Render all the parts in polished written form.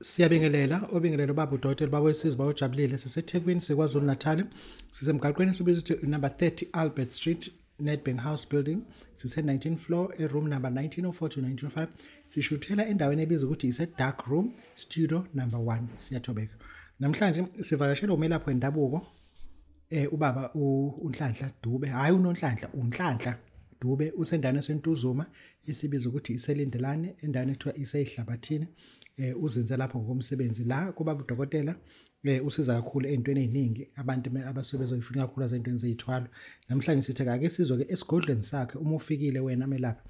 Siyabingelela obingelelo Babu Dokotela bawesizwe bawujabulile siseThekwini siKwaZulu Natal sisemgaqweni sibiza ukuthi number 30 Albert Street Nedbank House Building sise 19th floor room number 1904 to 1905 sishuthela endaweni ebizwa ukuthi ise dark room studio number 1 siyathobeka namhlanje sivakashela umelaphi wendabuko ubaba uNhlanhla Dube hayi uNhlanhla uNhlanhla Dube usendaweni eSentuzuma esibiza ukuthi iselindelane endaweni ekuthiwa iseyihlabathini uzenze lapho ngokomsebenzi la kuba Dokotela usiza kakhulu ezintweni eziningi abantu abasuke bezoyifuna kakhulu ezintweni ezithwalo namhlanje sithi ake sizwe ke esigodlweni sakhe uma ufikile wena melaphi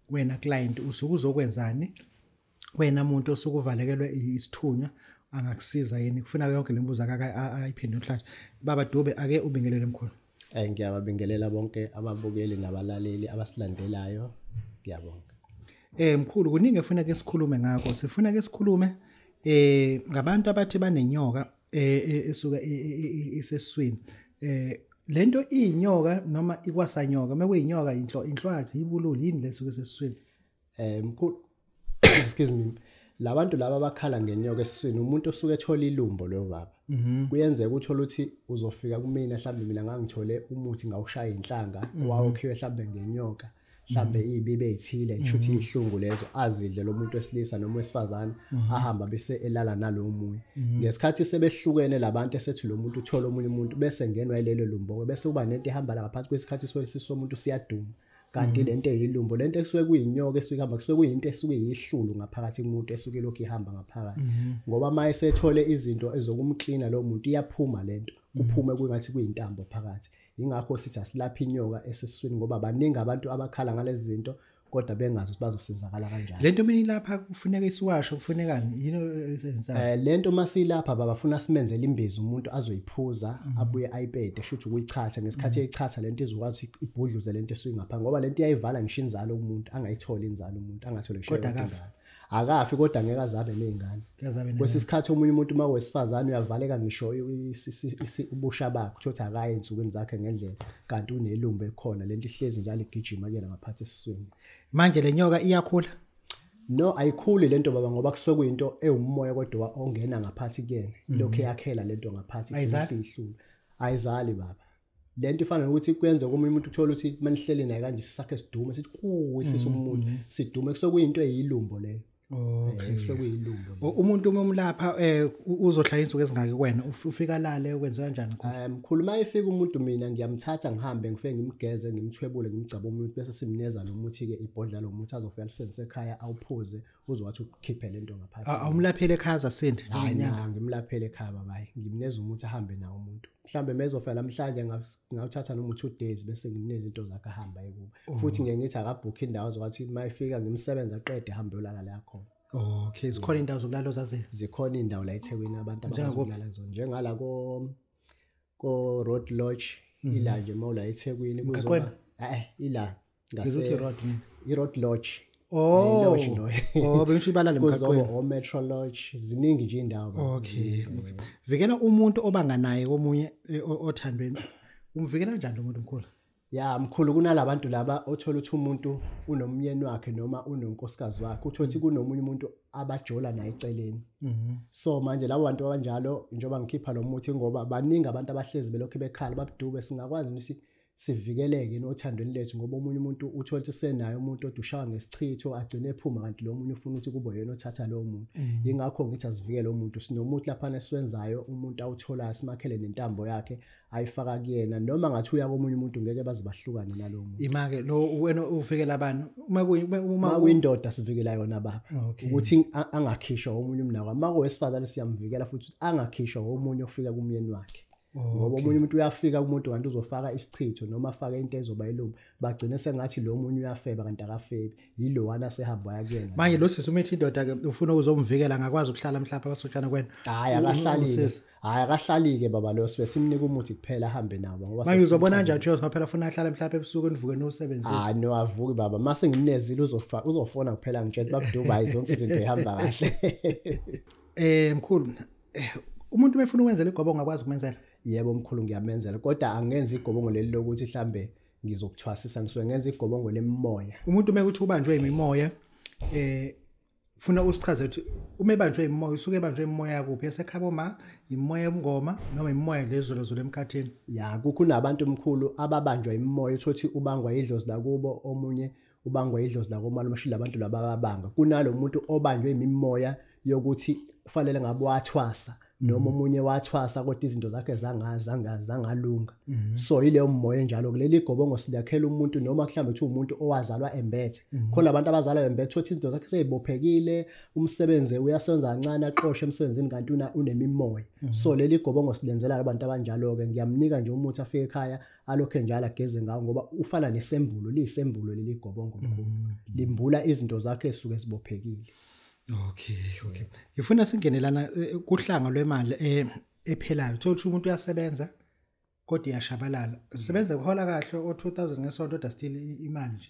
wena client usuke uzokwenzani wena umuntu osukuvalekelwe isithunywa angakusiza yini kufuna yonke lembuzo ayiphendule Nhlanhla baba Dube ake ubingelele emkhulu ngiyababingelela bonke ababukeli nabalaleli abasilandelayo ngiyabonga mkhulu kuningi efuna ke sikhulume ngakho sifuna ke sikhulume ngabantu abathi banenyoka esuka iseswini lento inyoka noma ikwasanyoka mekuyinyoka inhlwathi ibululi yini lesuke seswini mkhulu excuse me labantu laba bakhala ngenyoka esiswini umuntu osuke ethola ilumbo lo baba kuyenzeka uthola uthi uzofika kumina mhlambe mina ngangithole umuthi ngawushaya inhlanga owawukhiwe mhlambe ngenyoka mhlambe izibibe ezithile ngishuthi ihlungu lezo azidle lo muntu wesilisa noma wesifazane ahamba bese elala nalo munye ngesikhathi sebehlukene labantu esethi lo muntu uthola omunye umuntu bese ngenwa ilelo lumbo bese kuba nento ehamba la ngaphansi kwesikhathi somuntu siyaduma kanti lento eyilumbo lento esuke kuyinyoka esuke ihamba kusuke kuyinto esuke yihlulu ngaphakathi kumuntu esuke lokhu ihamba ngaphakathi ngoba maye sethole izinto ezokumklina lo muntu iyaphuma lento kuphume kungathi kuyintambo phakathi ingakho sithi asilapha inyoka esesiswini ngoba baningi abantu abakhala ngalezi zinto kodwa bengazi ukuthi bazosizakala kanjani lento meyilapha kufuneka isiwasho kufunekani yini esenza lento masilapha babafuna simenzele imbizo umuntu azoyiphuza abuye ayipede shuthi ukuyichatha ngesikhathi eyichatha lento izokwazi ibhudluze lento esuke ngapha ngoba lento iyayivala ngisho inzalo umuntu angayitholi inzalo umuntu angathole ngisho akafi kodwa ngeke azabe nezingane kwesisikhathi omunye umuntu mawesifazane uyavaleka ngisho ubusha bakhe uthothi akaye insukwini zakhe ngendlela kanti unelumbe ekhona lento ihlezi njalo igijima kuyena ngaphansi esiswini manje lenyoka iyakhula no ayikhuli lento baba ngoba kusuke kuyinto ewumoya kodwa ongena ngaphansi kuyena lokho yakhela lento ngaphansi isihlulu ayizali baba lento ifana ukuthi kuyenza komunye umuntu uthola ukuthi manihlele naye kanje sisakhe sidume sithi kuwisisa umuntu sidume kusuke kuyinto eyilumbo leyo kusuke kuyilumbo umuntu umlapha uzohlala insuku ezingaki kwena ufika lale ukwenza kanjani mkhulu mayefika umuntu mina ngiyamthatha ngihambe ngifike ngimgeze ngimthwebule ngimgcaba umuntu bese simneza nomuthi ke ibhodla lomuthi azofika lisense ekhaya awuphuze uzowathi ukhiphe lento ngaphansi awumlaphele ekhaya zasindi ngimlaphele ekhaya babayi ngimneza umuthi ahambe nawo umuntu mhlambe mezofika namhlanje ngawuthatha noma 2 days bese ngimneza into zakhe ahamba ekuba futhi ngeke ngithi akabhukhe indawo zokuthi mayefika ngimsebenza aqede ahambe yolala la khona okay zikhona indawo zokulala zazi zikhona indawo la eThekwini abantu abazokulala kuzona njengala ko Road Lodge ila nje mawula eThekwini kuzoba ila ngase Road Lodge lodge lo bengithi ibalala emgaqweni o Metro Lodge ziningi nje indawo okay vikela umuntu obanganaye komunye othandweni umvikela kanjani lo muntu omkhulu ya mkhulu kunalabantu laba othola ukuthi umuntu unomyeni wakhe noma unonkosikazi wakhe uthothi kunomunye umuntu abajola naye eceleni so manje labo bantu abanjalo njoba ngikhipha lo muthi ngoba baningi abantu abahlezi belokho bekhala babudube singakwazi ukuthi sivikeleke nothandweni lethu ngoba umunye umuntu uthola ukuthi senayo umuntu odushawa ngesichitho agcine ephuma kanti lo munye ufuna ukuthi kube yena othatha lo muntu ingakho ngithi asivikele umuntu sinomuthi lapha neswenzayo umuntu awuthola simakhele nentambo yakhe ayifaka kuyena noma ngathi uya komunye umuntu ngeke baze bahlukane nalo muntu imake lo wena uvikela abantu uma kuyindoda sivikela yona baba ukuthi angakhishwa omunye umnako uma kuyesifazane siyamvikela futhi angakhishwa omunye ofika kumyeni wakhe ngoba umunye umuntu uyafika kumuntu kanti uzofaka isichitho noma afaka into ezoba ilumbi bagcine sengathi lo munye uyafeba kanti akafebi yilo wana sehamba yakuyena manje lo sisi umethi indoda ke ufuna ukuzomvikela ngakwazi ukuhlala mhlapa abasoshana kwena hayi akahlali ke baba lo simnika umuthi kuphela ahambe nawo ngoba manje uzobona nje athi phela ufuna ahlala mhlapa ebusuku enivuke nosebenzisa no avuki baba mase ngimnezile uzofona kuphela ngitshela babuduba hayi zonke izinto ehamba kahle mkhulu umuntu mefuna ukwenzela igobo ongakwazi kumenzela yebo mkhulu ngiyamenzela kodwa angenza igobongo leli lokuthi mhlambe ngizokuthwasisa ngisuke ngenza igobongo lemimoya umuntu mekuthi ubanjwe imimoya Funa usichaze ukuthi uma ebanjwe imoya usuke ebanjwe imoya kuphi esekhabo ma imoya yomngoma noma imoya lezulu emkhathini. Ya kukhona abantu omkhulu ababanjwa imoya uthothi ubangwa idlozi lakubo omunye ubangwa idlozi lakomalumashila abantu lababanga kunalo umuntu obanjwe imimoya yokuthi kufanele ngabe wathwasa noma umunye wathwasa kodwa izinto zakhe zangalunga. So ile umoya njalo kuleli gobongo silakhela umuntu noma mhlambe uthi umuntu owazalwa embethe khona abantu abazalwa embethe uthi izinto zakhe sezibophekile umsebenze uyasenza kancane aqoshe emsebenzini kanti unemimoya. So leli gobongo silenzela abantu abanjalo ke ngiyamnika nje umuthi afike ekhaya alokhe njalo ageze ngawo ngoba ufana nesembulo liyisembulo leli gobongo mkhulu limbula izinto zakhe esuke sibophekile. Okay. Ngifuna singenelana kuhlanga lwemali ephelayo. Uthola umuntu uyasebenza kodwa iyashabalala. Sebenza kuhola kahle o2000 ngesonto kodwa still imali nje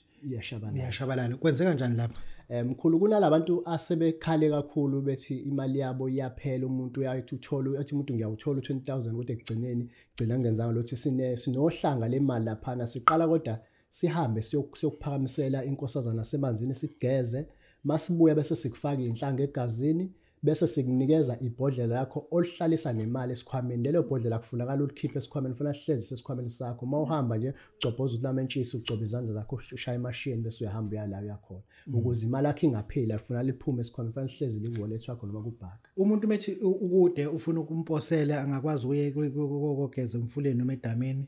iyashabalala. Kwenzeka kanjani lapha? Mkhulu kunalabantu asebekhale kakhulu bethi imali yabo iyaphela umuntu uyayithi uthola uthi umuntu ngiyawuthola u20000 kodwa ekugcineni gcina ngenzanga lokuthi sinohlanga lemali lapha siqala kodwa sihambe siyokuphakamisela inkosazana semanzini sigeze masibuya bese sikufaka inhlanga egazini bese sikunikeza ibhodlela lakho olihlalisa nemali esikhwameni lelo bhodlela kufunakala ulikhiphe esikhwameni ufuna sihlezi sesikhwameni sakho mawuhamba nje ugcobhoza ulamentshisi ugcoba izandla zakho ushaya imashini bese uyahamba uyala uyakhona ukuze imali yakho ingapheli ufuna liphume esikhwameni ufuna lihlezi liwallet wakho noma kubhaka umuntu methi ukude ufuna ukumposela angakwazi uye kokugeza emfuleni noma edameni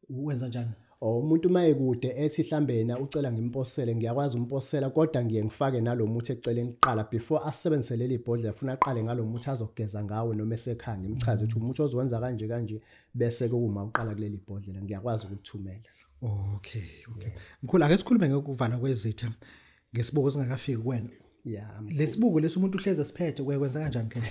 wenza kanjani? Umuntu mayekude ethi mhlambe yena ucela ngimposele ngiyakwazi umposela kodwa ngiye ngifake nalomuthi eceleni kuqala before asebenzise leli bhodlela ufuna aqale ngalomuthi azogeza ngawo noma esekhaya ngimchaze ukuthi umuthi ozowenza kanje bese kuma uqala kuleli bhodlela ngiyakwazi ukuthumela. Okay. Mkhulu ake sikhulume ngokuvala kwezitha ngesibuko singakafiki kuwena. Lesibuko lesomuntu uhleze siphethe kwenza kanjani ke?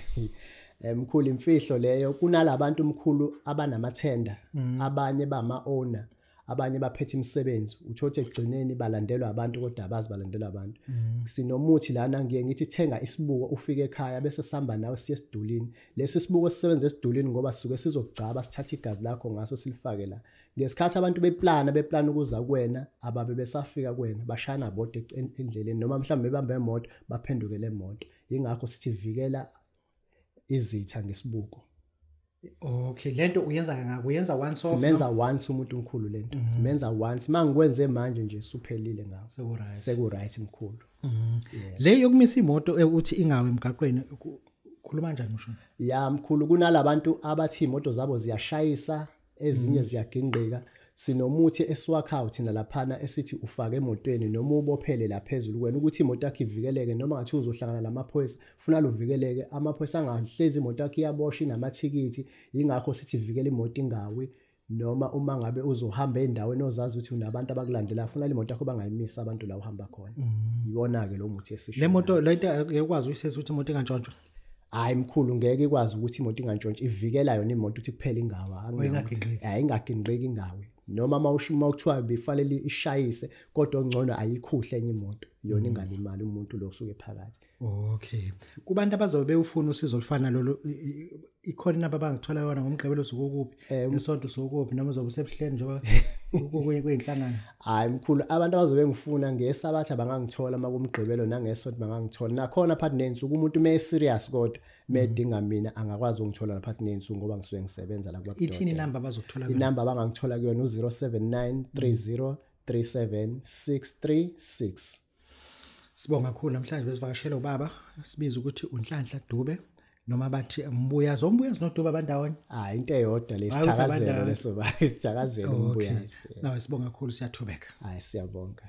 Mkhulu imfihlo leyo kunalabantu mkhulu abanamathenda abanye bama owner abanye baphethe imisebenzi uthothi egcineni balandelwa abantu kodwa abazi balandelwa abantu. Sinomuthi lana ngiye ngithi thenga isibuko ufike ekhaya bese sihamba nawe siye esidulini lesi sibuko sisebenza esidulini ngoba suke sizogcaba sithatha igazi lakho ngaso silifake la ngesikhathi abantu beplana ukuza kuwena ababe besafika kuwena bashana bodwa endleleni noma mhlawumbe bebambe emoto baphendukele emoto ingakho sithi vikela izitha ngesibuko. Okay lento uyenza once off simenza once umuntu omkhulu lento simenza once mangikwenze manje nje suphelile ngawo sekuright mkhulu. Le yokumisa imoto ukuthi ingawe emgaqweni khuluma kanjani usho? Ya mkhulu kunalabantu abathi imoto zabo ziyashayisa ezinye ziyaginqika sinomuthi esiwakhayo thina laphana esithi ufake emotweni noma ubophele laphezulu kwena ukuthi imoto yakho ivikeleke noma ngathi uzohlangana lamaphoyisa ufuna luvikeleke amaphoyisa angahlezi imoto yakho iyabosha inamathikithi ingakho sithi vikela imoto ingawi noma uma ngabe uzohamba endaweni ozazi ukuthi unabantu abakulandela ufuna imoto yakho bangayimisa abantu la uhamba khona ibona ke lo muthi esisho le moto lento ekwazi uyisesa ukuthi imoto ingantshontshwa. Hayi mkhulu ngeke ikwazi ukuthi imoto ingantshontshe ivikela yona imoto ukuthi kuphela ingawa ingaginqeki ingawe noma mawukuthiwa befanele ishayise kodwa ongcono ayikhuhle enye imoto yona ingalimali umuntu lo osuke phakathi. Okay kubantu abazobe bewufuna usizo olufana lolo ikhona namba bangithola yona ngomgqibelo sokuphi esonto sokuphi noma uzobe usebuhleni njengoba kuyinhlangano. Hayi mkhulu abantu abazobe ngifuna ngesabatha bangangithola makumgqibelo nangesonto bangangithola nakhona phakathi nensuku umuntu me serious kodwa medinga mina angakwazi ukungithola lapha nensuku ngoba ngisuke ngisebenza la kwaBabu Dokotela. Ithini number bazokuthola kuyona? Inamba bangangithola kuyona u079303766. Sibonga kakhulu namhlanje besivakashela ubaba sibiza ukuthi uNhlanhla Dube noma bathi umbuyazi noDube abandawonye. Into eyodwa lesithakazelo leso ba isithakazelo umbuyazi. Nawe sibonga kakhulu siyathobeka. Siyabonga.